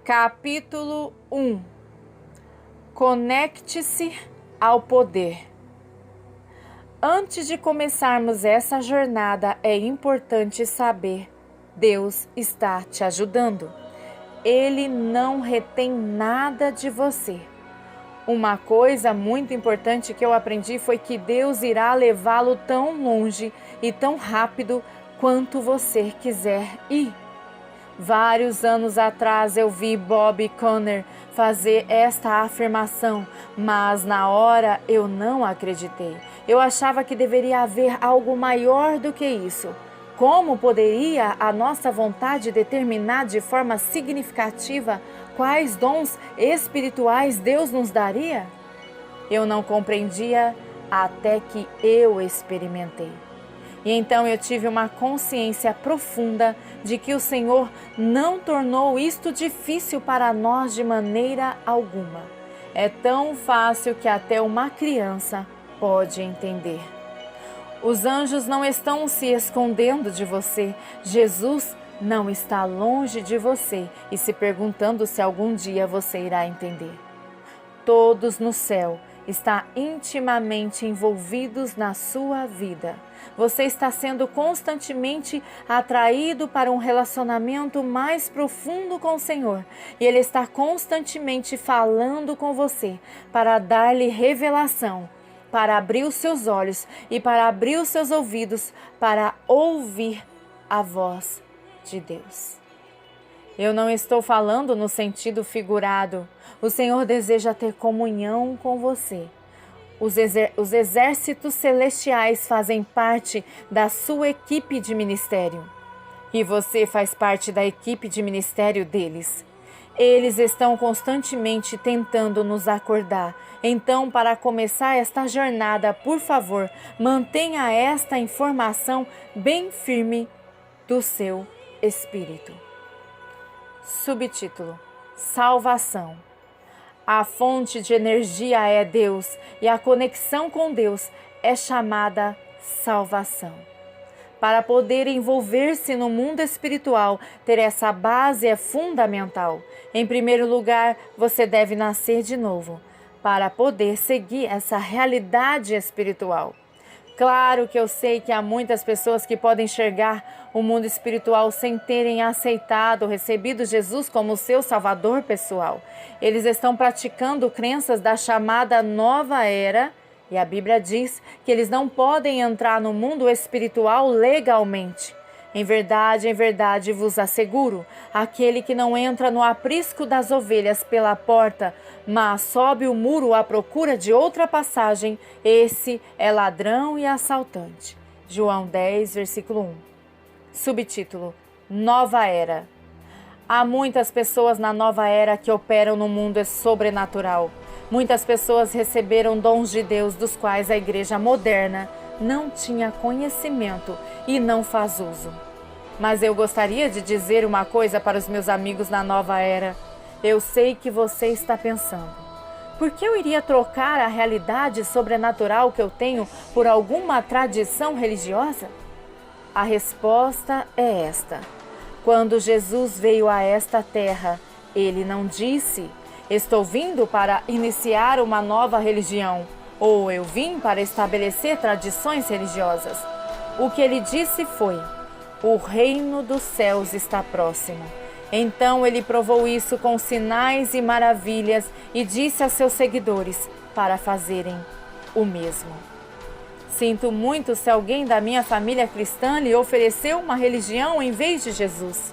Capítulo 1. Conecte-se ao poder. Antes de começarmos essa jornada, é importante saber: Deus está te ajudando. Ele não retém nada de você. Uma coisa muito importante que eu aprendi foi que Deus irá levá-lo tão longe e tão rápido quanto você quiser ir. Vários anos atrás eu vi Bob Conner fazer esta afirmação, mas na hora eu não acreditei. Eu achava que deveria haver algo maior do que isso. Como poderia a nossa vontade determinar de forma significativa quais dons espirituais Deus nos daria? Eu não compreendia até que eu experimentei. E então eu tive uma consciência profunda de que o Senhor não tornou isto difícil para nós de maneira alguma. É tão fácil que até uma criança pode entender. Os anjos não estão se escondendo de você. Jesus não está longe de você e se perguntando se algum dia você irá entender. Todos no céu estão intimamente envolvidos na sua vida. Você está sendo constantemente atraído para um relacionamento mais profundo com o Senhor. E Ele está constantemente falando com você para dar-lhe revelação, para abrir os seus olhos e para abrir os seus ouvidos para ouvir a voz de Deus. Eu não estou falando no sentido figurado. O Senhor deseja ter comunhão com você. Os exércitos celestiais fazem parte da sua equipe de ministério. E você faz parte da equipe de ministério deles. Eles estão constantemente tentando nos acordar. Então, para começar esta jornada, por favor, mantenha esta informação bem firme do seu espírito. Subtítulo: Salvação. A fonte de energia é Deus e a conexão com Deus é chamada salvação. Para poder envolver-se no mundo espiritual, ter essa base é fundamental. Em primeiro lugar, você deve nascer de novo para poder seguir essa realidade espiritual. Claro que eu sei que há muitas pessoas que podem enxergar o mundo espiritual sem terem aceitado, recebido Jesus como seu salvador pessoal. Eles estão praticando crenças da chamada nova era e a Bíblia diz que eles não podem entrar no mundo espiritual legalmente. Em verdade vos asseguro, aquele que não entra no aprisco das ovelhas pela porta, mas sobe o muro à procura de outra passagem, esse é ladrão e assaltante. João 10, versículo 1. Subtítulo: Nova Era. Há muitas pessoas na nova era que operam no mundo sobrenatural. Muitas pessoas receberam dons de Deus dos quais a igreja moderna não tinha conhecimento e não faz uso. Mas eu gostaria de dizer uma coisa para os meus amigos na nova era. Eu sei que você está pensando: por que eu iria trocar a realidade sobrenatural que eu tenho por alguma tradição religiosa? A resposta é esta: quando Jesus veio a esta terra, Ele não disse: estou vindo para iniciar uma nova religião, ou eu vim para estabelecer tradições religiosas. O que Ele disse foi: o reino dos céus está próximo. Então Ele provou isso com sinais e maravilhas e disse a seus seguidores para fazerem o mesmo. Sinto muito se alguém da minha família cristã lhe ofereceu uma religião em vez de Jesus.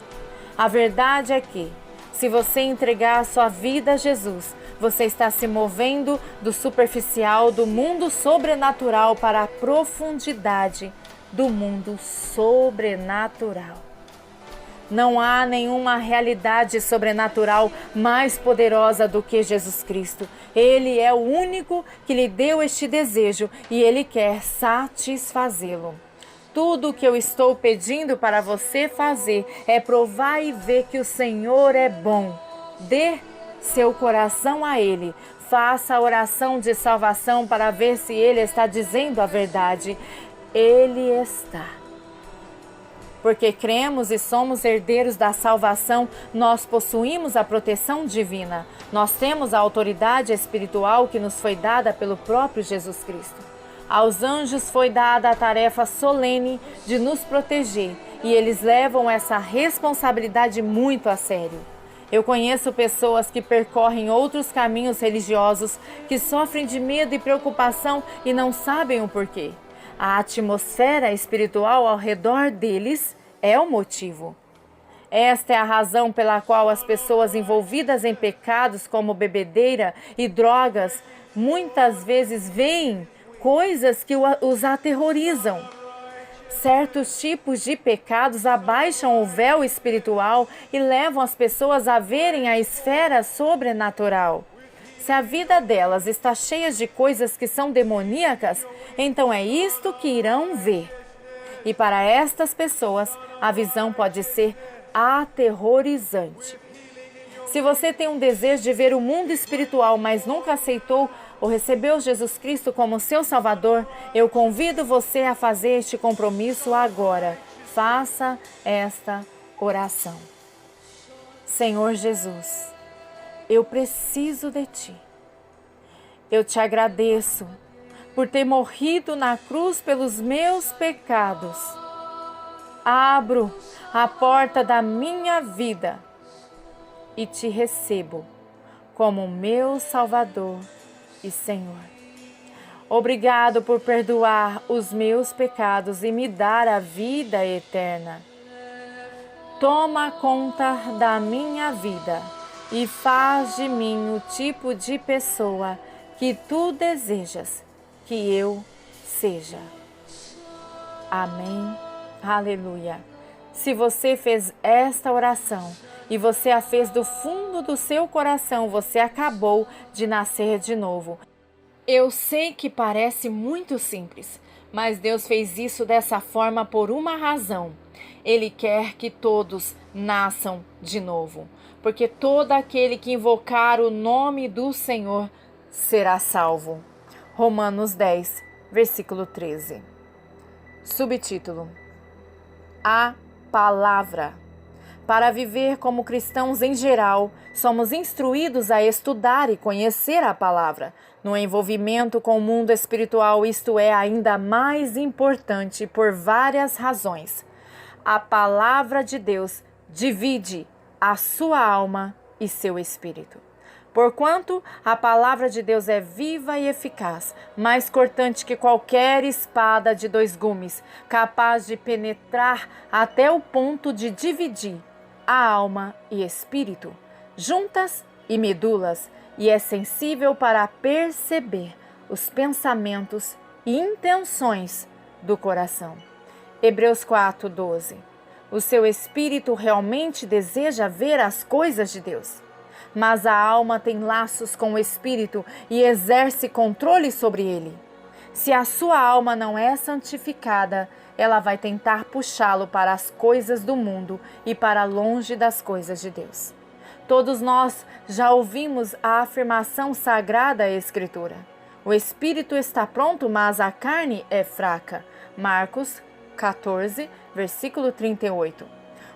A verdade é que, se você entregar a sua vida a Jesus, você está se movendo do superficial do mundo sobrenatural para a profundidade do mundo sobrenatural. Não há nenhuma realidade sobrenatural mais poderosa do que Jesus Cristo. Ele é o único que lhe deu este desejo e Ele quer satisfazê-lo. Tudo o que eu estou pedindo para você fazer é provar e ver que o Senhor é bom. Dê seu coração a Ele. Faça a oração de salvação para ver se Ele está dizendo a verdade. Ele está. Porque cremos e somos herdeiros da salvação, nós possuímos a proteção divina. Nós temos a autoridade espiritual que nos foi dada pelo próprio Jesus Cristo. Aos anjos foi dada a tarefa solene de nos proteger e eles levam essa responsabilidade muito a sério. Eu conheço pessoas que percorrem outros caminhos religiosos, que sofrem de medo e preocupação e não sabem o porquê. A atmosfera espiritual ao redor deles é o motivo. Esta é a razão pela qual as pessoas envolvidas em pecados como bebedeira e drogas muitas vezes veem coisas que os aterrorizam. Certos tipos de pecados abaixam o véu espiritual e levam as pessoas a verem a esfera sobrenatural. Se a vida delas está cheia de coisas que são demoníacas, então é isto que irão ver. E para estas pessoas, a visão pode ser aterrorizante. Se você tem um desejo de ver o mundo espiritual, mas nunca aceitou ou recebeu Jesus Cristo como seu Salvador, eu convido você a fazer este compromisso agora. Faça esta oração. Senhor Jesus, eu preciso de Ti. Eu te agradeço por ter morrido na cruz pelos meus pecados. Abro a porta da minha vida e Te recebo como meu Salvador e Senhor. Obrigado por perdoar os meus pecados e me dar a vida eterna. Toma conta da minha vida e faz de mim o tipo de pessoa que Tu desejas que eu seja. Amém. Aleluia. Se você fez esta oração e você a fez do fundo do seu coração, você acabou de nascer de novo. Eu sei que parece muito simples, mas Deus fez isso dessa forma por uma razão. Ele quer que todos nasçam de novo, porque todo aquele que invocar o nome do Senhor será salvo. Romanos 10, versículo 13. Subtítulo: A Palavra. Para viver como cristãos em geral, somos instruídos a estudar e conhecer a palavra. No envolvimento com o mundo espiritual, isto é ainda mais importante por várias razões. A palavra de Deus divide a sua alma e seu espírito. Porquanto a palavra de Deus é viva e eficaz, mais cortante que qualquer espada de 2 gumes, capaz de penetrar até o ponto de dividir a alma e espírito, juntas e medulas, e é sensível para perceber os pensamentos e intenções do coração. Hebreus 4:12. O seu espírito realmente deseja ver as coisas de Deus, mas a alma tem laços com o espírito e exerce controle sobre ele. Se a sua alma não é santificada, ela vai tentar puxá-lo para as coisas do mundo e para longe das coisas de Deus. Todos nós já ouvimos a afirmação sagrada da Escritura: o espírito está pronto, mas a carne é fraca. Marcos 14, versículo 38.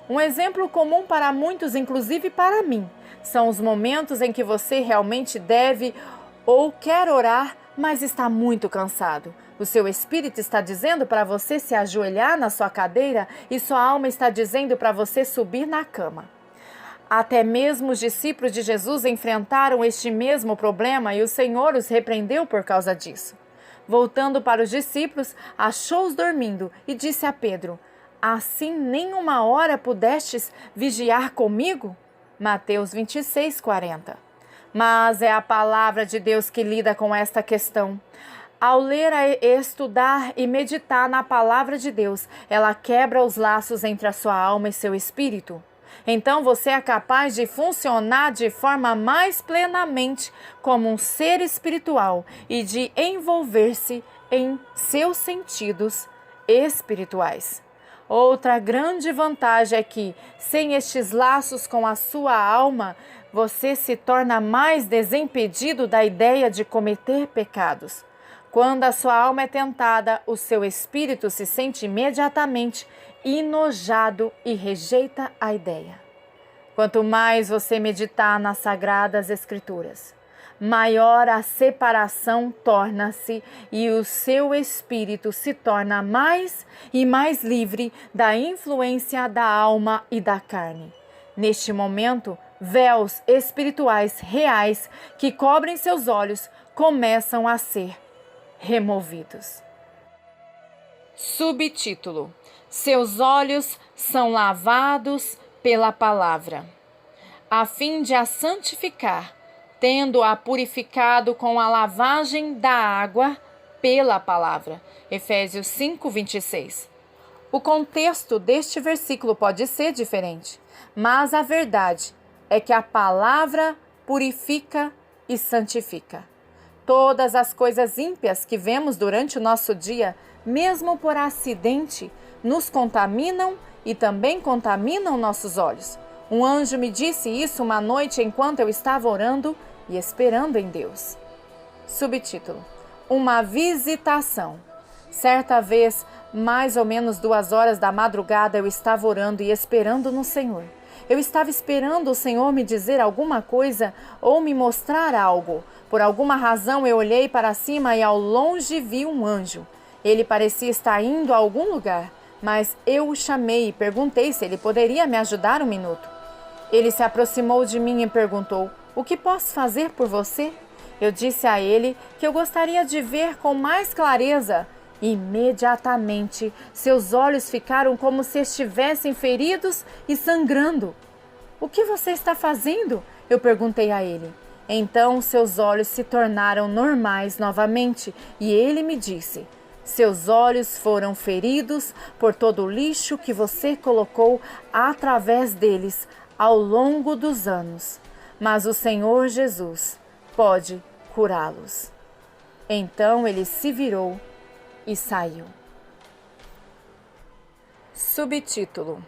Um exemplo comum para muitos, inclusive para mim, são os momentos em que você realmente deve ou quer orar, mas está muito cansado. O seu espírito está dizendo para você se ajoelhar na sua cadeira e sua alma está dizendo para você subir na cama. Até mesmo os discípulos de Jesus enfrentaram este mesmo problema e o Senhor os repreendeu por causa disso. Voltando para os discípulos, achou-os dormindo e disse a Pedro: assim nem uma hora pudestes vigiar comigo? Mateus 26:40. Mas é a palavra de Deus que lida com esta questão. Ao ler, estudar e meditar na palavra de Deus, ela quebra os laços entre a sua alma e seu espírito. Então você é capaz de funcionar de forma mais plenamente como um ser espiritual e de envolver-se em seus sentidos espirituais. Outra grande vantagem é que, sem estes laços com a sua alma, você se torna mais desimpedido da ideia de cometer pecados. Quando a sua alma é tentada, o seu espírito se sente imediatamente enojado e rejeita a ideia. Quanto mais você meditar nas Sagradas Escrituras, maior a separação torna-se e o seu espírito se torna mais e mais livre da influência da alma e da carne. Neste momento, véus espirituais reais que cobrem seus olhos começam a ser removidos. Subtítulo: Seus olhos são lavados pela palavra, a fim de a santificar, tendo-a purificado com a lavagem da água pela palavra. Efésios 5:26. O contexto deste versículo pode ser diferente, mas a verdade é que a palavra purifica e santifica. Todas as coisas ímpias que vemos durante o nosso dia, mesmo por acidente, nos contaminam e também contaminam nossos olhos. Um anjo me disse isso uma noite enquanto eu estava orando e esperando em Deus. Subtítulo: Uma visitação. Certa vez, mais ou menos 2 horas da madrugada, eu estava orando e esperando no Senhor. Eu estava esperando o Senhor me dizer alguma coisa ou me mostrar algo. Por alguma razão eu olhei para cima e ao longe vi um anjo. Ele parecia estar indo a algum lugar, mas eu o chamei e perguntei se ele poderia me ajudar um minuto. Ele se aproximou de mim e perguntou: "O que posso fazer por você?" Eu disse a ele que eu gostaria de ver com mais clareza. Imediatamente, seus olhos ficaram como se estivessem feridos e sangrando. "O que você está fazendo?" eu perguntei a ele. Então, seus olhos se tornaram normais novamente e ele me disse: "Seus olhos foram feridos por todo o lixo que você colocou através deles ao longo dos anos, mas o Senhor Jesus pode curá-los." Então ele se virou e saiu. Subtítulo: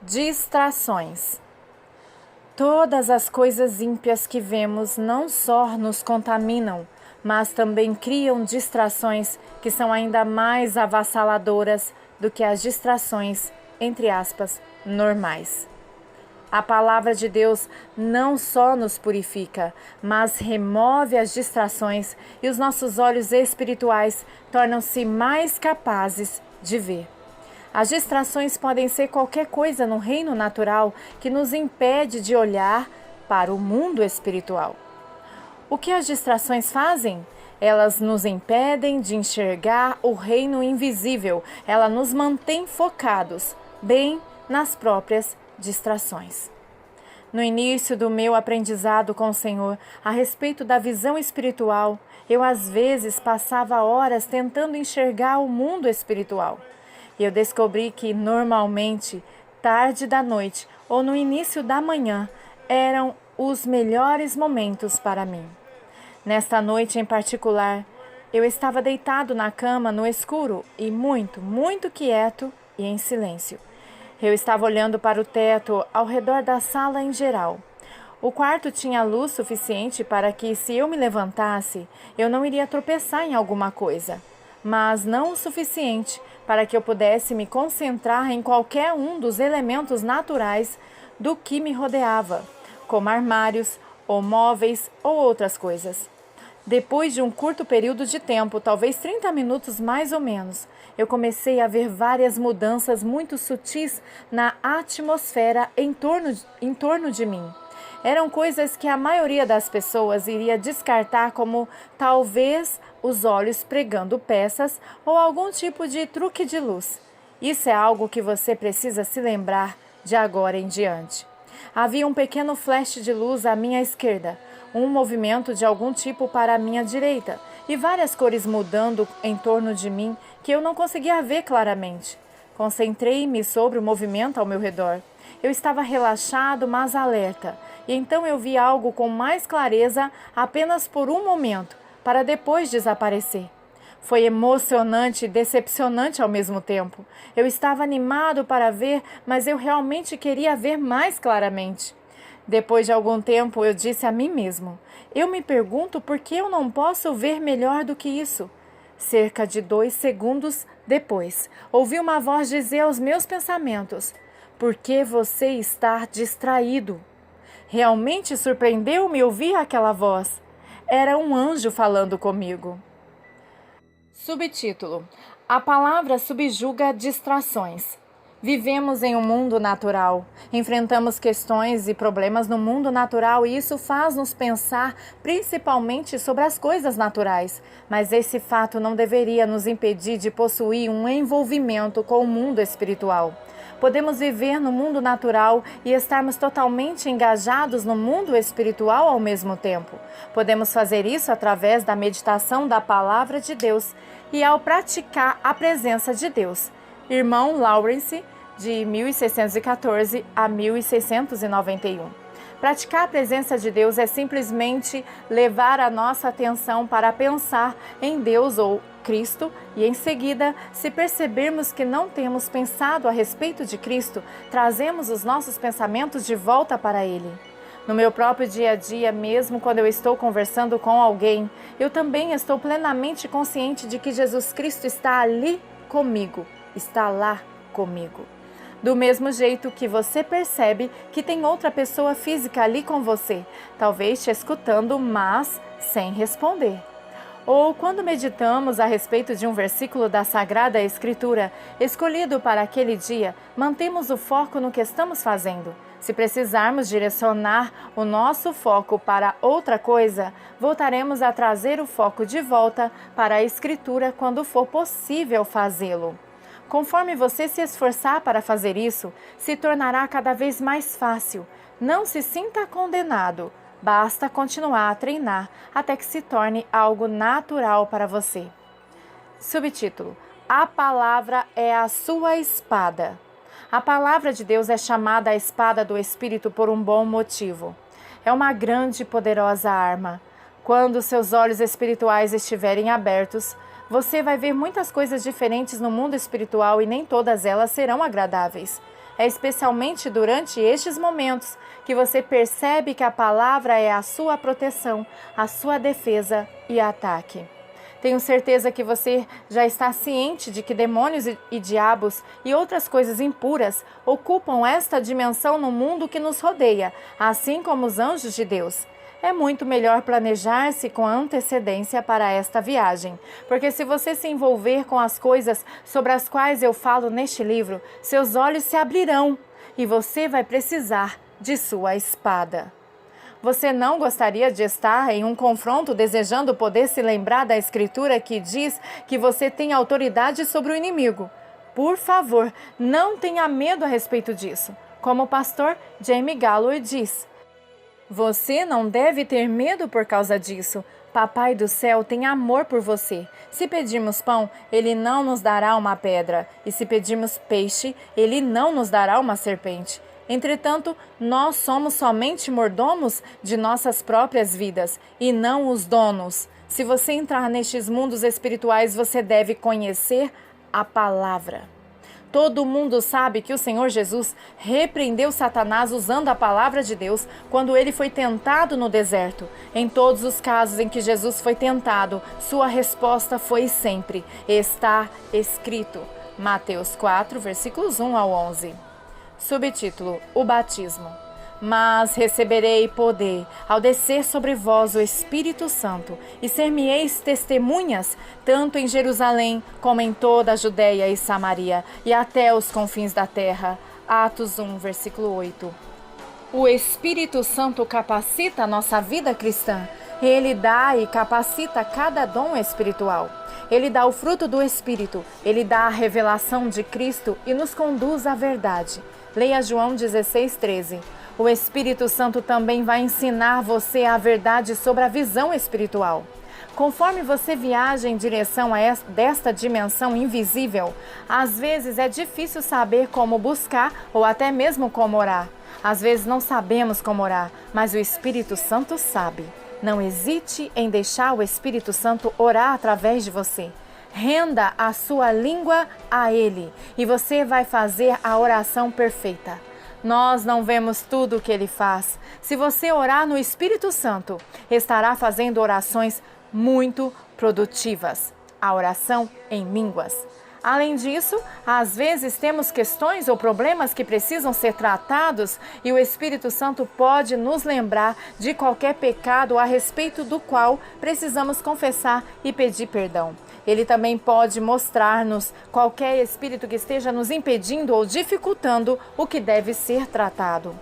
Distrações. Todas as coisas ímpias que vemos não só nos contaminam, mas também criam distrações que são ainda mais avassaladoras do que as distrações, entre aspas, normais. A palavra de Deus não só nos purifica, mas remove as distrações e os nossos olhos espirituais tornam-se mais capazes de ver. As distrações podem ser qualquer coisa no reino natural que nos impede de olhar para o mundo espiritual. O que as distrações fazem? Elas nos impedem de enxergar o reino invisível. Ela nos mantém focados, bem nas próprias distrações. No início do meu aprendizado com o Senhor a respeito da visão espiritual, eu às vezes passava horas tentando enxergar o mundo espiritual. E eu descobri que normalmente, tarde da noite ou no início da manhã, eram os melhores momentos para mim. Nesta noite em particular, eu estava deitado na cama no escuro e muito, muito quieto e em silêncio. Eu estava olhando para o teto ao redor da sala em geral. O quarto tinha luz suficiente para que, se eu me levantasse, eu não iria tropeçar em alguma coisa, mas não o suficiente para que eu pudesse me concentrar em qualquer um dos elementos naturais do que me rodeava, como armários ou móveis ou outras coisas. Depois de um curto período de tempo, talvez 30 minutos mais ou menos, eu comecei a ver várias mudanças muito sutis na atmosfera em torno de mim. Eram coisas que a maioria das pessoas iria descartar como talvez os olhos pregando peças ou algum tipo de truque de luz. Isso é algo que você precisa se lembrar de agora em diante. Havia um pequeno flash de luz à minha esquerda, um movimento de algum tipo para a minha direita e várias cores mudando em torno de mim que eu não conseguia ver claramente. Concentrei-me sobre o movimento ao meu redor. Eu estava relaxado, mas alerta, e então eu vi algo com mais clareza apenas por um momento, para depois desaparecer. Foi emocionante e decepcionante ao mesmo tempo. Eu estava animado para ver, mas eu realmente queria ver mais claramente. Depois de algum tempo, eu disse a mim mesmo: eu me pergunto por que eu não posso ver melhor do que isso. Cerca de 2 segundos Depois, ouvi uma voz dizer aos meus pensamentos: por que você está distraído? Realmente surpreendeu-me ouvir aquela voz. Era um anjo falando comigo. Subtítulo: A palavra subjuga distrações. Vivemos em um mundo natural. Enfrentamos questões e problemas no mundo natural e isso faz-nos pensar principalmente sobre as coisas naturais. Mas esse fato não deveria nos impedir de possuir um envolvimento com o mundo espiritual. Podemos viver no mundo natural e estarmos totalmente engajados no mundo espiritual ao mesmo tempo. Podemos fazer isso através da meditação da Palavra de Deus e ao praticar a presença de Deus. Irmão Lawrence, de 1614 a 1691. Praticar a presença de Deus é simplesmente levar a nossa atenção para pensar em Deus ou Cristo e, em seguida, se percebermos que não temos pensado a respeito de Cristo, trazemos os nossos pensamentos de volta para Ele. No meu próprio dia a dia, mesmo quando eu estou conversando com alguém, eu também estou plenamente consciente de que Jesus Cristo está ali comigo, está lá comigo. Do mesmo jeito que você percebe que tem outra pessoa física ali com você, talvez te escutando, mas sem responder. Ou quando meditamos a respeito de um versículo da Sagrada Escritura, escolhido para aquele dia, mantemos o foco no que estamos fazendo. Se precisarmos direcionar o nosso foco para outra coisa, voltaremos a trazer o foco de volta para a Escritura quando for possível fazê-lo. Conforme você se esforçar para fazer isso, se tornará cada vez mais fácil. Não se sinta condenado. Basta continuar a treinar até que se torne algo natural para você. Subtítulo: A palavra é a sua espada. A palavra de Deus é chamada a espada do Espírito por um bom motivo. É uma grande e poderosa arma. Quando seus olhos espirituais estiverem abertos, você vai ver muitas coisas diferentes no mundo espiritual e nem todas elas serão agradáveis. É especialmente durante estes momentos que você percebe que a palavra é a sua proteção, a sua defesa e ataque. Tenho certeza que você já está ciente de que demônios e diabos e outras coisas impuras ocupam esta dimensão no mundo que nos rodeia, assim como os anjos de Deus. É muito melhor planejar-se com antecedência para esta viagem, porque se você se envolver com as coisas sobre as quais eu falo neste livro, seus olhos se abrirão e você vai precisar de sua espada. Você não gostaria de estar em um confronto desejando poder se lembrar da Escritura que diz que você tem autoridade sobre o inimigo? Por favor, não tenha medo a respeito disso. Como o pastor Jamie Galloway diz: você não deve ter medo por causa disso. Papai do céu tem amor por você. Se pedirmos pão, Ele não nos dará uma pedra. E se pedirmos peixe, Ele não nos dará uma serpente. Entretanto, nós somos somente mordomos de nossas próprias vidas e não os donos. Se você entrar nestes mundos espirituais, você deve conhecer a palavra. Todo mundo sabe que o Senhor Jesus repreendeu Satanás usando a palavra de Deus quando ele foi tentado no deserto. Em todos os casos em que Jesus foi tentado, sua resposta foi sempre: está escrito. Mateus 4, versículos 1 ao 11. Subtítulo: O batismo. Mas receberei poder ao descer sobre vós o Espírito Santo, e ser-me-eis testemunhas, tanto em Jerusalém como em toda a Judéia e Samaria, e até os confins da terra. Atos 1, versículo 8. O Espírito Santo capacita a nossa vida cristã. Ele dá e capacita cada dom espiritual. Ele dá o fruto do Espírito, ele dá a revelação de Cristo e nos conduz à verdade. Leia João 16:13. O Espírito Santo também vai ensinar você a verdade sobre a visão espiritual. Conforme você viaja em direção a desta dimensão invisível, às vezes é difícil saber como buscar ou até mesmo como orar. Às vezes não sabemos como orar, mas o Espírito Santo sabe. Não hesite em deixar o Espírito Santo orar através de você. Renda a sua língua a Ele e você vai fazer a oração perfeita. Nós não vemos tudo o que Ele faz. Se você orar no Espírito Santo, estará fazendo orações muito produtivas. A oração em línguas. Além disso, às vezes temos questões ou problemas que precisam ser tratados e o Espírito Santo pode nos lembrar de qualquer pecado a respeito do qual precisamos confessar e pedir perdão. Ele também pode mostrar-nos qualquer espírito que esteja nos impedindo ou dificultando o que deve ser tratado.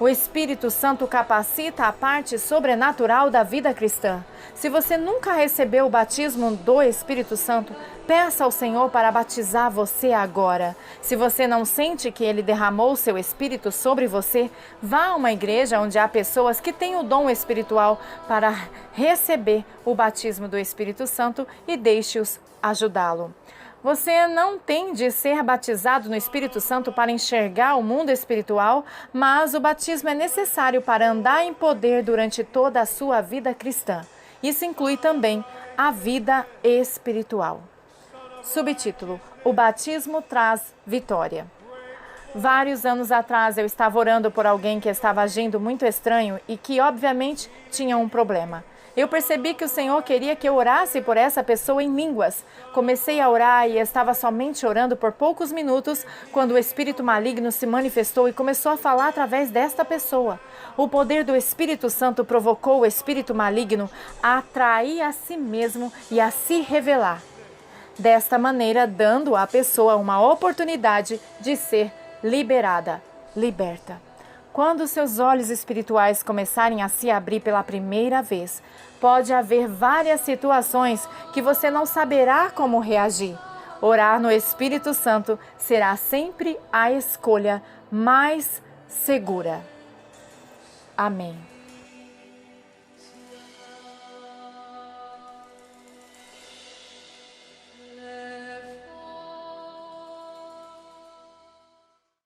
O Espírito Santo capacita a parte sobrenatural da vida cristã. Se você nunca recebeu o batismo do Espírito Santo, peça ao Senhor para batizar você agora. Se você não sente que Ele derramou seu Espírito sobre você, vá a uma igreja onde há pessoas que têm o dom espiritual para receber o batismo do Espírito Santo e deixe-os ajudá-lo. Você não tem de ser batizado no Espírito Santo para enxergar o mundo espiritual, mas o batismo é necessário para andar em poder durante toda a sua vida cristã. Isso inclui também a vida espiritual. Subtítulo: O batismo traz vitória. Vários anos atrás eu estava orando por alguém que estava agindo muito estranho e que obviamente tinha um problema. Eu percebi que o Senhor queria que eu orasse por essa pessoa em línguas. Comecei a orar e estava somente orando por poucos minutos quando o espírito maligno se manifestou e começou a falar através desta pessoa. O poder do Espírito Santo provocou o espírito maligno a atrair a si mesmo e a se revelar. Desta maneira, dando à pessoa uma oportunidade de ser liberada, liberta. Quando seus olhos espirituais começarem a se abrir pela primeira vez, pode haver várias situações que você não saberá como reagir. Orar no Espírito Santo será sempre a escolha mais segura. Amém.